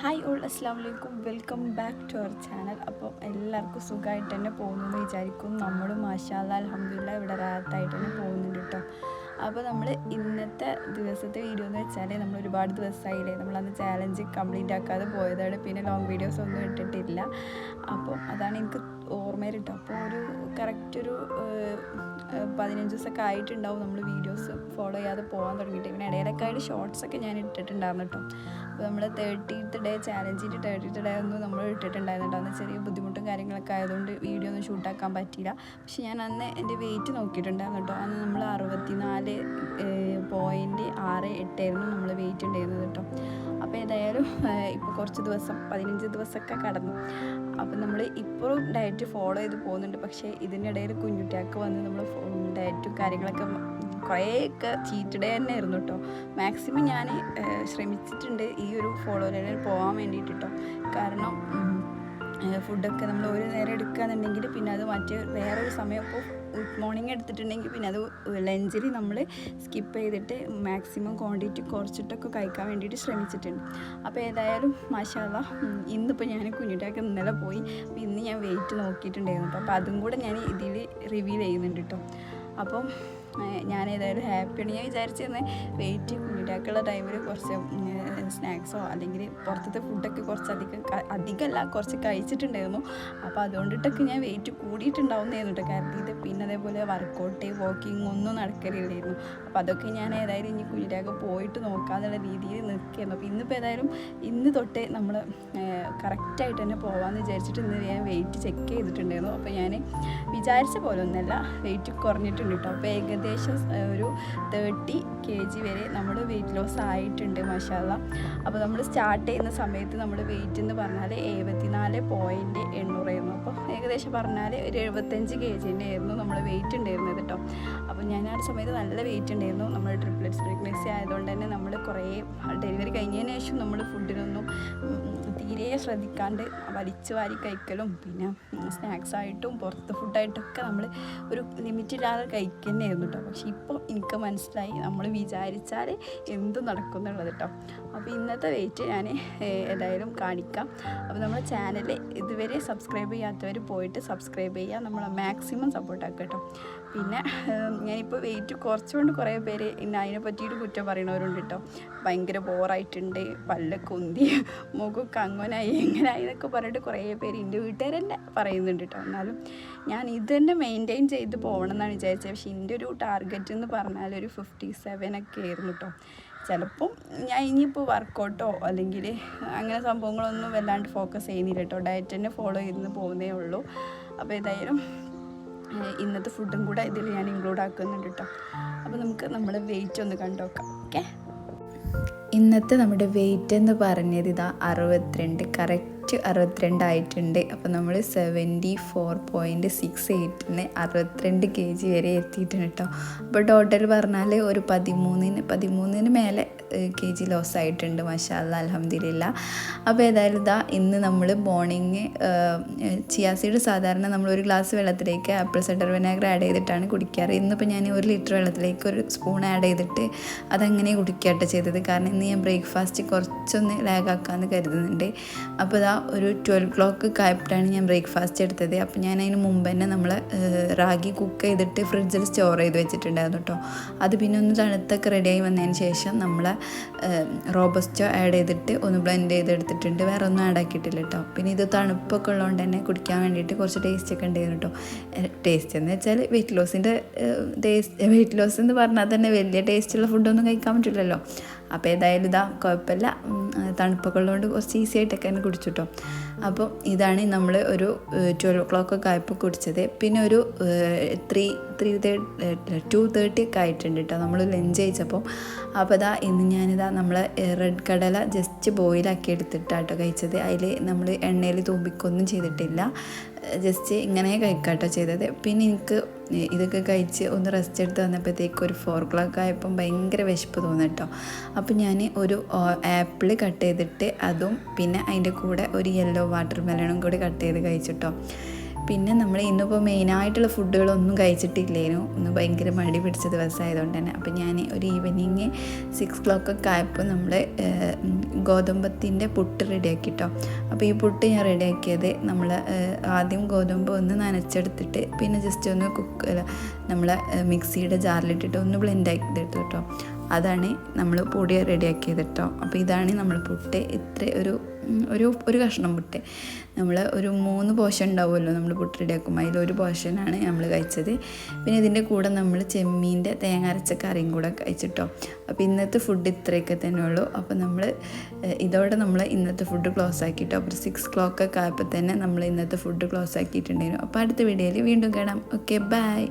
Hi all അസ്സാം വലൈക്കും, welcome back to our channel. അപ്പോൾ എല്ലാവർക്കും സുഖമായിട്ട് തന്നെ പോകുന്നു വിചാരിക്കും. നമ്മളും മാഷാ അല്ലാ അൽഹംദുലില്ലാ ഇവിടെ റാഹത്തായിട്ട് തന്നെ പോകുന്നുണ്ട് കേട്ടോ. അപ്പോൾ നമ്മൾ ഇന്നത്തെ ദിവസത്തെ വീഡിയോ എന്ന് വെച്ചാൽ നമ്മൾ ഒരുപാട് ദിവസമായില്ലേ നമ്മളന്ന് ചാലഞ്ച് കംപ്ലീറ്റ് ആക്കാതെ പോയതാണ്. പിന്നെ ലോങ് വീഡിയോസ് ഒന്നും ഇട്ടിട്ടില്ല. അപ്പോൾ അതാണ് എനിക്ക് ഓർമ്മയിൽ കിട്ടും. അപ്പോൾ ഒരു കറക്റ്റ് ഒരു 15 ദിവസമൊക്കെ ആയിട്ടുണ്ടാവും നമ്മൾ വീഡിയോസ് ഫോളോ ചെയ്യാതെ പോകാൻ തുടങ്ങിയിട്ട്. പിന്നെ ഇടയിലൊക്കെ ആയിട്ട് ഷോർട്സൊക്കെ ഞാൻ ഇട്ടിട്ടുണ്ടായിരുന്നു കേട്ടോ. അപ്പോൾ നമ്മൾ 30th ഡേ ചാലഞ്ചിൻ്റെ 30th ഡേ ഒന്നും നമ്മൾ ഇട്ടിട്ടുണ്ടായിരുന്നു. അന്ന് ചെറിയ ബുദ്ധിമുട്ടും കാര്യങ്ങളൊക്കെ ആയതുകൊണ്ട് വീഡിയോ ഒന്നും ഷൂട്ടാക്കാൻ പറ്റിയില്ല. പക്ഷെ ഞാൻ അന്ന് എൻ്റെ വെയിറ്റ് നോക്കിയിട്ടുണ്ടായിരുന്നു കേട്ടോ. അന്ന് നമ്മൾ 64.68 നമ്മൾ വെയിറ്റ് ഉണ്ടായിരുന്നത് കേട്ടോ. അപ്പോൾ ഏതായാലും ഇപ്പോൾ കുറച്ച് ദിവസം 15 ദിവസമൊക്കെ കടന്നു. അപ്പം നമ്മൾ ഇപ്പോഴും ഡയറ്റ് ഫോളോ ചെയ്ത് പോകുന്നുണ്ട്. പക്ഷേ ഇതിനിടയിൽ കുഞ്ഞുട്ടിയൊക്കെ വന്ന് നമ്മൾ ഡയറ്റും കാര്യങ്ങളൊക്കെ കുറേയൊക്കെ ചീറ്റ് ഡേ തന്നെ ആയിരുന്നു കേട്ടോ. മാക്സിമം ഞാൻ ശ്രമിച്ചിട്ടുണ്ട് ഈ ഒരു ഫോളോ ലൈനിൽ പോകാൻ വേണ്ടിയിട്ട് കേട്ടോ. കാരണം ഫുഡൊക്കെ നമ്മൾ ഒരു നേരം എടുക്കുകയെന്നുണ്ടെങ്കിൽ പിന്നെ അത് മറ്റേ വേറൊരു സമയം ഇപ്പോൾ മോർണിംഗ് എടുത്തിട്ടുണ്ടെങ്കിൽ പിന്നെ അത് ലഞ്ചിൽ നമ്മൾ സ്കിപ്പ് ചെയ്തിട്ട് മാക്സിമം ക്വാണ്ടിറ്റി കുറച്ചിട്ടൊക്കെ കഴിക്കാൻ വേണ്ടിയിട്ട് ശ്രമിച്ചിട്ടുണ്ട്. അപ്പോൾ ഏതായാലും മാഷാ അല്ലാ ഇന്നിപ്പോൾ ഞാൻ കുഞ്ഞിട്ടൊക്കെ ഇന്നലെ പോയി. അപ്പോൾ ഇന്ന് ഞാൻ വെയിറ്റ് നോക്കിയിട്ടുണ്ടായിരുന്നു കേട്ടോ. അപ്പോൾ അതും കൂടെ ഞാൻ ഇതിൽ റിവീൽ ചെയ്യുന്നുണ്ട് കേട്ടോ. അപ്പം ഞാൻ ഏതായാലും ഹാപ്പിയാണ്. ഞാൻ വിചാരിച്ചിരുന്നത് വെയിറ്റ് കുഞ്ഞിട്ടാക്കുള്ള ടൈമിൽ കുറച്ച് സ്നാക്സോ അല്ലെങ്കിൽ പുറത്തത്തെ ഫുഡൊക്കെ അധികമല്ല കുറച്ച് കഴിച്ചിട്ടുണ്ടായിരുന്നു. അപ്പോൾ അതുകൊണ്ടിട്ടൊക്കെ ഞാൻ വെയിറ്റ് കൂടിയിട്ടുണ്ടാവുന്നതായിരുന്നു കേട്ടോ കരുതിയത്. പിന്നെ അതേപോലെ വർക്കൗട്ട് വാക്കിംഗ് ഒന്നും നടക്കലില്ലായിരുന്നു. അപ്പോൾ അതൊക്കെ ഞാൻ ഏതായാലും ഇനി കുഞ്ഞിട്ടാക്ക് പോയിട്ട് നോക്കാന്നുള്ള രീതിയിൽ നിൽക്കുകയായിരുന്നു. അപ്പോൾ ഇന്നിപ്പോൾ ഏതായാലും ഇന്ന് തൊട്ടേ നമ്മൾ കറക്റ്റായിട്ട് തന്നെ പോകാമെന്ന് വിചാരിച്ചിട്ട് ഇന്ന് ഞാൻ വെയിറ്റ് ചെക്ക് ചെയ്തിട്ടുണ്ടായിരുന്നു. അപ്പോൾ ഞാൻ വിചാരിച്ച പോലെ ഒന്നല്ല വെയിറ്റ് കുറഞ്ഞിട്ടുണ്ട് കേട്ടോ. അപ്പോൾ ഏകദേശം ഒരു 30 kg വരെ നമ്മൾ വെയിറ്റ് ലോസ് ആയിട്ടുണ്ട് മാഷാ അല്ലാ. അപ്പോൾ നമ്മൾ സ്റ്റാർട്ട് ചെയ്യുന്ന സമയത്ത് നമ്മുടെ വെയിറ്റ് എന്ന് പറഞ്ഞാൽ 74.800 ആയിരുന്നു. അപ്പോൾ ഏകദേശം പറഞ്ഞാൽ ഒരു 75 kg ആയിരുന്നു നമ്മൾ വെയിറ്റ് ഉണ്ടായിരുന്നത് കേട്ടോ. അപ്പോൾ ഞാൻ ആ സമയത്ത് നല്ല വെയിറ്റ് ഉണ്ടായിരുന്നു. നമ്മൾ ട്രിപ്ലെറ്റ്സ് പ്രഗ്നൻസി ആയതുകൊണ്ട് തന്നെ നമ്മൾ കുറേ ഡെലിവറി കഴിഞ്ഞതിന് ശേഷം നമ്മൾ ഫുഡിനൊന്നും തീരെ ശ്രദ്ധിക്കാണ്ട് വലിച്ചു വാരി കഴിക്കലും പിന്നെ സ്നാക്സ് ആയിട്ടും പുറത്ത് ഫുഡായിട്ടൊക്കെ നമ്മൾ ഒരു ലിമിറ്റില്ലാതെ കഴിക്കുന്നതായിരുന്നു കേട്ടോ. പക്ഷെ ഇപ്പോൾ എനിക്ക് മനസ്സിലായി നമ്മൾ വിചാരിച്ചാൽ എന്തും നടക്കും എന്നുള്ളത് കേട്ടോ. അപ്പോൾ ഇന്നത്തെ വെയിറ്റ് ഞാൻ ഏതായാലും കാണിക്കാം. അപ്പോൾ നമ്മുടെ ചാനൽ ഇതുവരെ സബ്സ്ക്രൈബ് ചെയ്യാത്തവർ പോയിട്ട് സബ്സ്ക്രൈബ് ചെയ്യുക, നമ്മളെ മാക്സിമം സപ്പോർട്ടാക്കുക കേട്ടോ. പിന്നെ ഞാനിപ്പോൾ വെയിറ്റ് കുറച്ചുകൊണ്ട് കുറേ പേര് ഇന്ന് അതിനെ പറ്റിയിട്ട് കുറ്റം പറയണവരുണ്ട് കേട്ടോ. ഭയങ്കര ബോറായിട്ടുണ്ട്, പല്ലൊക്കെ ഉന്തി, മുഖമൊക്കെ അങ്ങനായി എങ്ങനായി എന്നൊക്കെ പറഞ്ഞിട്ട് കുറേ പേര് എൻ്റെ വീട്ടുകാർ തന്നെ പറയുന്നുണ്ട് കേട്ടോ. എന്നാലും ഞാൻ ഇത് തന്നെ മെയിൻറ്റെയിൻ ചെയ്ത് പോകണം എന്നാണ് വിചാരിച്ചത്. പക്ഷേ എൻ്റെ ഒരു ടാർഗറ്റ് എന്ന് പറഞ്ഞാൽ ഒരു 57 ഒക്കെ ആയിരുന്നു കേട്ടോ. ചിലപ്പം ഞാൻ ഇനിയിപ്പോൾ വർക്കൗട്ടോ അല്ലെങ്കിൽ അങ്ങനെ സംഭവങ്ങളൊന്നും വല്ലാണ്ട് ഫോക്കസ് ചെയ്യുന്നില്ല കേട്ടോ. ഡയറ്റ് തന്നെ ഫോളോ ചെയ്ത് പോകുന്നേ ഉള്ളൂ. അപ്പോൾ ഏതായാലും ഇന്നത്തെ ഫുഡും കൂടെ ഇതിൽ ഞാൻ ഇൻക്ലൂഡ് ആക്കുന്നുണ്ട് കേട്ടോ. അപ്പോൾ നമുക്ക് നമ്മുടെ വെയിറ്റ് ഒന്ന് കണ്ടുനോക്കാം. ഓക്കെ, ഇന്നത്തെ നമ്മുടെ വെയിറ്റ് എന്ന് പറഞ്ഞത് ഇതാ 62, കറക്റ്റ് 62 ആയിട്ടുണ്ട്. അപ്പോൾ നമ്മൾ 74.68 62 kg വരെ എത്തിയിട്ടുണ്ട് കേട്ടോ. അപ്പോൾ ടോട്ടൽ പറഞ്ഞാൽ ഒരു 13 മേലെ kg ലോസ് ആയിട്ടുണ്ട് മാഷാ അല്ലാ അൽഹംദുലില്ലാ. അപ്പോൾ ഏതായാലും ഇതാ ഇന്ന് നമ്മൾ മോർണിംഗ് ചിയാ സീഡ് സാധാരണ നമ്മൾ ഒരു ഗ്ലാസ് വെള്ളത്തിലേക്ക് ആപ്പിൾ സൈഡർ വിനാഗർ ആഡ് ചെയ്തിട്ടാണ് കുടിക്കാറ്. ഇന്നിപ്പോൾ ഞാൻ 1 ലിറ്റർ വെള്ളത്തിലേക്ക് 1 സ്പൂൺ ആഡ് ചെയ്തിട്ട് അതങ്ങനെ കുടിക്കാട്ടോ ചെയ്തത്. കാരണം ഇന്ന് ഞാൻ ബ്രേക്ക്ഫാസ്റ്റ് കുറച്ചൊന്ന് ലാഗാക്കാമെന്ന് കരുതുന്നുണ്ട്. അപ്പോൾ ഇതാ ഒരു 12 o'clock ആയപ്പോഴാണ് ഞാൻ ബ്രേക്ക്ഫാസ്റ്റ് എടുത്തത്. അപ്പോൾ ഞാൻ അതിന് മുമ്പ് തന്നെ നമ്മൾ റാഗി കുക്ക് ചെയ്തിട്ട് ഫ്രിഡ്ജിൽ സ്റ്റോർ ചെയ്ത് വെച്ചിട്ടുണ്ടായിരുന്നു കേട്ടോ. അത് പിന്നെ ഒന്ന് തണുത്തൊക്കെ റെഡിയായി വന്നതിന് ശേഷം നമ്മൾ റോബസ്റ്റോ ആഡ് ചെയ്തിട്ട് ഒന്ന് ബ്ലെൻഡ് ചെയ്തെടുത്തിട്ടുണ്ട്. വേറെ ഒന്നും ആഡ് ആക്കിയിട്ടില്ല കേട്ടോ. പിന്നെ ഇത് തണുപ്പൊക്കെ ഉള്ളതുകൊണ്ട് തന്നെ കുടിക്കാൻ വേണ്ടിയിട്ട് കുറച്ച് ടേസ്റ്റൊക്കെ ഉണ്ടായിരുന്നു കേട്ടോ. ടേസ്റ്റ് എന്ന് വെച്ചാൽ വെയിറ്റ് ലോസ് എന്ന് പറഞ്ഞാൽ തന്നെ വലിയ ടേസ്റ്റുള്ള ഫുഡൊന്നും കഴിക്കാൻ പറ്റില്ലല്ലോ. അപ്പോൾ ഏതായാലും ഇതാ കുഴപ്പമില്ല, തണുപ്പൊക്കെ ഉള്ളതുകൊണ്ട് കുറച്ച് ഈസി ആയിട്ടൊക്കെ തന്നെ കുടിച്ചു കേട്ടോ. അപ്പോൾ ഇതാണ് നമ്മൾ ഒരു 12 o'clock ആയപ്പോൾ കുടിച്ചത്. പിന്നെ ഒരു 2:30 ഒക്കെ ആയിട്ടുണ്ട് കേട്ടോ നമ്മൾ ലഞ്ച് കഴിച്ചപ്പോൾ. അപ്പോൾ ഇതാ ഇന്ന് ഞാനിതാ നമ്മൾ റെഡ് കടല ജസ്റ്റ് ബോയിലാക്കി എടുത്തിട്ടാട്ടോ കഴിച്ചത്. അതിൽ നമ്മൾ എണ്ണയിൽ തൂമ്പിക്കൊന്നും ചെയ്തിട്ടില്ല, ജസ്റ്റ് ഇങ്ങനെ കഴിക്കാട്ടോ ചെയ്തത്. പിന്നെ എനിക്ക് ഇതൊക്കെ കഴിച്ച് ഒന്ന് റെസ്റ്റ് എടുത്ത് വന്നപ്പോഴത്തേക്ക് ഒരു 4 o'clock ആയപ്പം ഭയങ്കര വിശപ്പ് തോന്നി കേട്ടോ. അപ്പോൾ ഞാൻ ഒരു ആപ്പിൾ കട്ട് ചെയ്തിട്ട് അതും പിന്നെ അതിൻ്റെ കൂടെ ഒരു യെല്ലോ വാട്ടർ മെലണും കൂടി കട്ട് ചെയ്ത് കഴിച്ചിട്ടോ. പിന്നെ നമ്മൾ ഇന്നിപ്പോൾ മെയിനായിട്ടുള്ള ഫുഡുകളൊന്നും കഴിച്ചിട്ടില്ലേനു. ഇന്ന് ഭയങ്കര മടി പിടിച്ച ദിവസമായതുകൊണ്ട് തന്നെ. അപ്പോൾ ഞാൻ ഒരു ഈവനിങ് 6 o'clock ആയപ്പോൾ നമ്മൾ ഗോതമ്പത്തിൻ്റെ പുട്ട് റെഡിയാക്കിട്ടോ. അപ്പോൾ ഈ പുട്ട് ഞാൻ റെഡിയാക്കിയത് നമ്മൾ ആദ്യം ഗോതമ്പ് ഒന്ന് നനച്ചെടുത്തിട്ട് പിന്നെ ജസ്റ്റ് ഒന്ന് നമ്മൾ മിക്സിയുടെ ജാറിലിട്ടിട്ട് ഒന്ന് ബ്ലെൻഡ് ആക്കിയെടുത്തു കേട്ടോ. അതാണ് നമ്മൾ പൊടി റെഡിയാക്കിയത് കേട്ടോ. അപ്പോൾ ഇതാണ് നമ്മൾ പുട്ട്. ഇത്ര ഒരു കഷ്ണം പുട്ട് നമ്മൾ ഒരു 3 പോർഷൻ ഉണ്ടാവുമല്ലോ നമ്മൾ പുട്ട് റെഡിയാക്കുമ്പോൾ, അതിലൊരു പോർഷനാണ് നമ്മൾ കഴിച്ചത്. പിന്നെ ഇതിൻ്റെ കൂടെ നമ്മൾ ചെമ്മീൻ്റെ തേങ്ങ അരച്ച കറിയും കൂടെ കഴിച്ചിട്ടോ. അപ്പോൾ ഇന്നത്തെ ഫുഡ് ഇത്രയൊക്കെ തന്നെ ഉള്ളൂ. അപ്പോൾ നമ്മൾ ഇതോടെ നമ്മൾ ഇന്നത്തെ ഫുഡ് ക്ലോസ് ആക്കിയിട്ടോ. അപ്പോൾ 6 o'clock ആയപ്പോൾ തന്നെ നമ്മൾ ഇന്നത്തെ ഫുഡ് ക്ലോസ് ആക്കിയിട്ടുണ്ടായിരുന്നു. അപ്പോൾ അടുത്ത വീഡിയോയിൽ വീണ്ടും കാണാം. Okay, by.